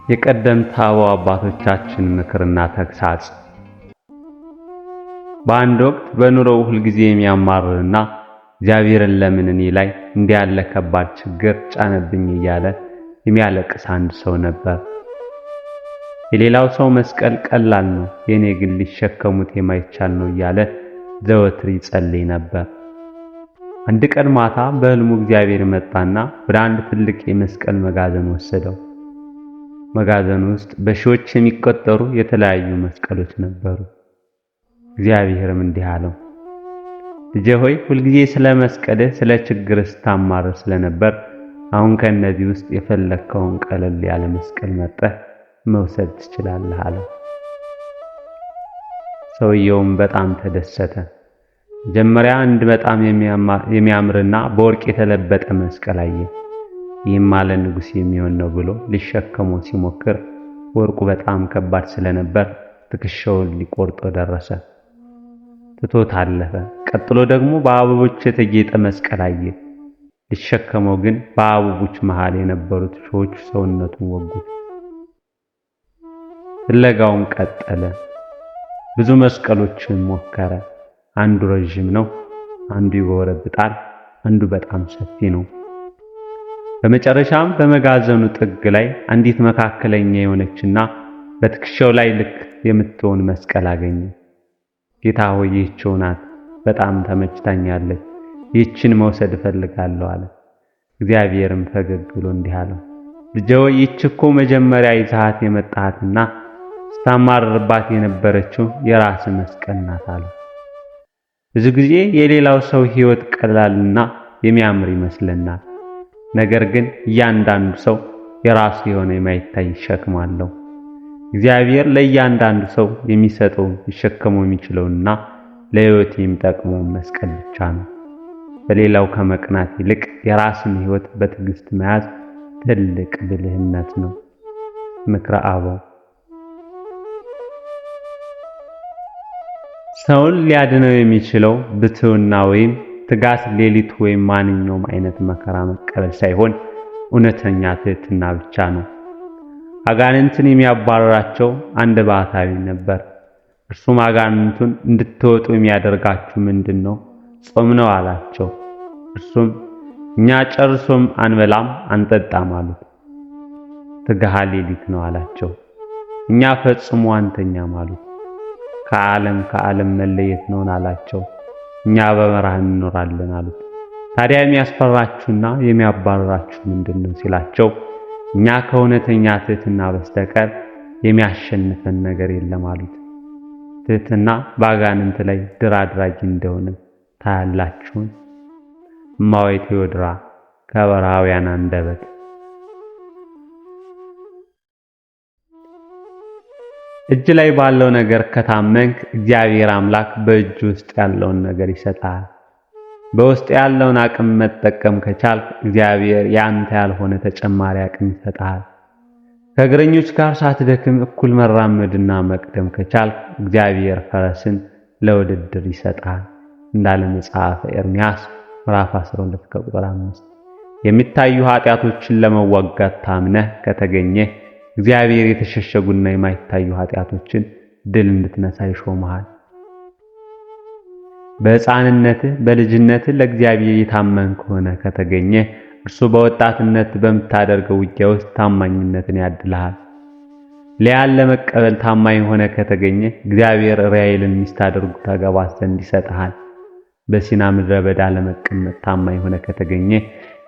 የቀደምት አባቶቻችን ምክርና ተግሳጽ። በአንድ ወቅት በኑሮው ሁልጊዜ የሚያማርርና እግዚአብሔርን ለምን እኔ ላይ እንዲህ ያለ ከባድ ችግር ጫነብኝ እያለ የሚያለቅስ አንድ ሰው ነበር። የሌላው ሰው መስቀል ቀላል ነው፣ የኔ ግን ሊሸከሙት የማይቻል ነው እያለ ዘወትር ይጸልይ ነበር። አንድ ቀን ማታ በሕልሙ እግዚአብሔር መጣና ወደ አንድ ትልቅ የመስቀል መጋዘን ወሰደው። መጋዘኑ ውስጥ በሺዎች የሚቆጠሩ የተለያዩ መስቀሎች ነበሩ። እግዚአብሔርም እንዲህ አለው፣ ልጄ ሆይ ሁልጊዜ ስለ መስቀልህ ስለ ችግርህ ስታማርር ስለነበር አሁን ከእነዚህ ውስጥ የፈለግከውን ቀለል ያለ መስቀል መርጠህ መውሰድ ትችላለህ አለው። ሰውየውም በጣም ተደሰተ። መጀመሪያ አንድ በጣም የሚያምርና በወርቅ የተለበጠ መስቀል አየ። ይህም ማለት ንጉሥ የሚሆን ነው ብሎ ሊሸከመው ሲሞክር ወርቁ በጣም ከባድ ስለነበር ትከሻውን ሊቆርጠው ደረሰ። ትቶት አለፈ። ቀጥሎ ደግሞ በአበቦች የተጌጠ መስቀል አየ። ሊሸከመው ግን በአበቦች መሃል የነበሩት እሾሆች ሰውነቱን ወጉት። ፍለጋውን ቀጠለ። ብዙ መስቀሎችን ሞከረ። አንዱ ረዥም ነው፣ አንዱ ይጎረብጣል፣ አንዱ በጣም ሰፊ ነው። በመጨረሻም በመጋዘኑ ጥግ ላይ አንዲት መካከለኛ የሆነችና በትከሻው ላይ ልክ የምትሆን መስቀል አገኘ። ጌታ ሆይ ይህችው ናት፣ በጣም ተመችታኛለች፣ ይህችን መውሰድ እፈልጋለሁ አለ። እግዚአብሔርም ፈገግ ብሎ እንዲህ አለው፣ ልጄ ሆይ ይህች እኮ መጀመሪያ ይዘሃት የመጣሃትና ስታማርርባት የነበረችው የራስ መስቀል ናት አለው። ብዙ ጊዜ የሌላው ሰው ሕይወት ቀላልና የሚያምር ይመስለናል። ነገር ግን እያንዳንዱ ሰው የራሱ የሆነ የማይታይ ሸክም አለው። እግዚአብሔር ለእያንዳንዱ ሰው የሚሰጠው ሊሸከመው የሚችለውና ለሕይወት የሚጠቅመው መስቀል ብቻ ነው። በሌላው ከመቅናት ይልቅ የራስን ሕይወት በትዕግስት መያዝ ትልቅ ብልህነት ነው። ምክረ አበው። ሰውን ሊያድነው የሚችለው ብትውና ወይም ትጋት፣ ሌሊት ወይም ማንኛውም አይነት መከራ መቀበል ሳይሆን እውነተኛ ትሕትና ብቻ ነው። አጋንንትን የሚያባረራቸው አንድ ባህታዊ ነበር። እርሱም አጋንንቱን እንድትወጡ የሚያደርጋችሁ ምንድነው? ጾም ነው አላቸው። እርሱም እኛ ጨርሶም አንበላም አንጠጣም አሉት። ትግሃ ሌሊት ነው አላቸው። እኛ ፈጽሞ አንተኛም አሉት። ከዓለም መለየት ነው አላቸው። እኛ በበረሃ እንኖራለን አሉት። ታዲያ የሚያስፈራችሁና የሚያባርራችሁ ምንድነው ሲላቸው እኛ ከእውነተኛ ትሕትና በስተቀር የሚያሸንፈን ነገር የለም አሉት። ትሕትና በአጋንንት ላይ ድል አድራጊ እንደሆነ ታያላችሁን? እማሆይ ቴዎድራ ከበረሃውያን አንደበት። እጅ ላይ ባለው ነገር ከታመንክ እግዚአብሔር አምላክ በእጅ ውስጥ ያለውን ነገር ይሰጣል። በውስጥ ያለውን አቅም መጠቀም ከቻልክ እግዚአብሔር ያንተ ያልሆነ ተጨማሪ አቅም ይሰጣል። ከእግረኞች ጋር ሳትደክም እኩል መራመድና መቅደም ከቻልክ እግዚአብሔር ፈረስን ለውድድር ይሰጣል እንዳለ መጽሐፈ ኤርምያስ ምዕራፍ 12 ከቁጥር 5። የሚታዩ ኃጢአቶችን ለመዋጋት ታምነህ ከተገኘህ እግዚአብሔር የተሸሸጉና የማይታዩ ኃጢአቶችን ድል እንድትነሳ ይሾምሃል። በሕፃንነትህ በልጅነትህ ለእግዚአብሔር የታመንክ ሆነ ከተገኘ እርሱ በወጣትነት በምታደርገው ውጊያ ውስጥ ታማኝነትን ያድልሃል። ሊያን ለመቀበል ታማኝ ሆነ ከተገኘ እግዚአብሔር ራሔልን ሚስት አድርጎ ታገባት ዘንድ ይሰጥሃል። በሲና ምድረ በዳ ለመቀመጥ ታማኝ ሆነ ከተገኘ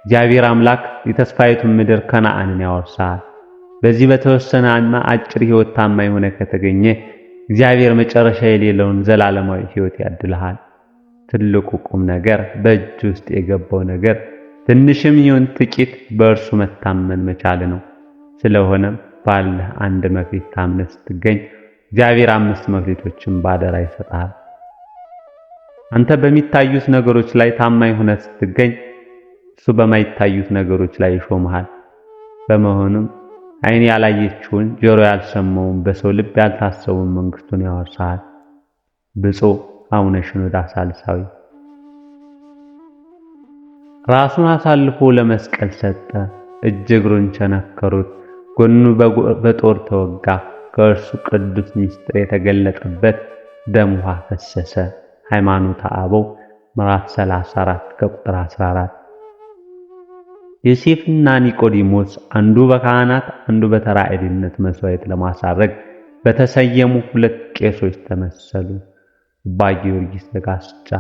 እግዚአብሔር አምላክ የተስፋይቱን ምድር ከነዓንን ያወርሳል። በዚህ በተወሰነና አጭር ሕይወት ታማኝ ሆነ ከተገኘ እግዚአብሔር መጨረሻ የሌለውን ዘላለማዊ ሕይወት ያድልሃል። ትልቁ ቁም ነገር በእጅ ውስጥ የገባው ነገር ትንሽም ይሁን ጥቂት በእርሱ መታመን መቻል ነው። ስለሆነም ባለህ አንድ መክሊት ታምነህ ስትገኝ እግዚአብሔር 5 መክሊቶችን ባደራ ይሰጣል። አንተ በሚታዩት ነገሮች ላይ ታማኝ ሆነህ ስትገኝ እሱ በማይታዩት ነገሮች ላይ ይሾምሃል። በመሆኑም ዓይን ያላየችውን ጆሮ ያልሰማውን በሰው ልብ ያልታሰበውን መንግስቱን ያወርሳል። ብፁዕ አቡነ ሽኖዳ ሳልሳዊ። ራሱን አሳልፎ ለመስቀል ሰጠ። እጅ እግሩን ቸነከሩት። ጎኑ በጦር ተወጋ። ከእርሱ ቅዱስ ምስጢር የተገለጠበት ደም ውሃ ፈሰሰ። ሃይማኖተ አበው ምዕራፍ 34 ከቁጥር 14። ዮሴፍና ኒቆዲሞስ አንዱ በካህናት አንዱ በተራዳኢነት መስዋዕት ለማሳረግ በተሰየሙ ሁለት ቄሶች ተመሰሉ። አባ ጊዮርጊስ ዘጋስጫ።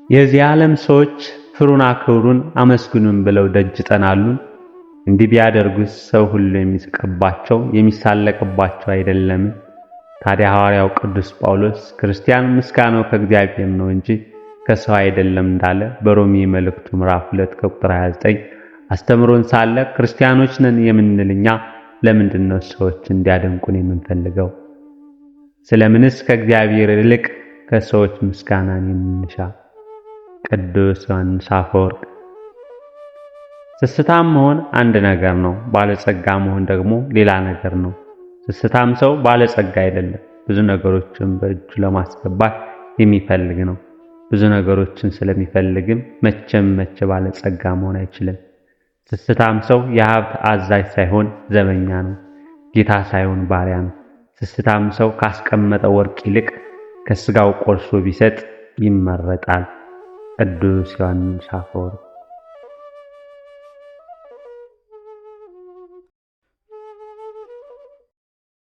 የዚህ ዓለም ሰዎች ፍሩን አክብሩን አመስግኑን ብለው ደጅ ጠናሉን? እንዲህ ቢያደርጉስ ሰው ሁሉ የሚስቅባቸው የሚሳለቅባቸው አይደለም? ታዲያ ሐዋርያው ቅዱስ ጳውሎስ ክርስቲያን ምስጋናው ከእግዚአብሔር ነው እንጂ ከሰው አይደለም እንዳለ በሮሜ መልእክቱ ምዕራፍ 2 ከቁጥር 29 አስተምሮን ሳለ ክርስቲያኖች ነን የምንል እኛ ለምንድነው ሰዎች እንዲያደንቁን የምንፈልገው? ስለምንስ ከእግዚአብሔር ይልቅ ከሰዎች ምስጋናን የምንሻ? ቅዱስ ዮሐንስ አፈወርቅ። ስስታም መሆን አንድ ነገር ነው፣ ባለጸጋ መሆን ደግሞ ሌላ ነገር ነው። ስስታም ሰው ባለጸጋ አይደለም፣ ብዙ ነገሮችን በእጁ ለማስገባት የሚፈልግ ነው። ብዙ ነገሮችን ስለሚፈልግም መቼም ባለጸጋ መሆን አይችልም። ስስታም ሰው የሀብት አዛዥ ሳይሆን ዘበኛ ነው፣ ጌታ ሳይሆን ባሪያ ነው። ስስታም ሰው ካስቀመጠው ወርቅ ይልቅ ከስጋው ቆርሶ ቢሰጥ ይመረጣል። ቅዱስ ዮሐንስ አፈወርቅ።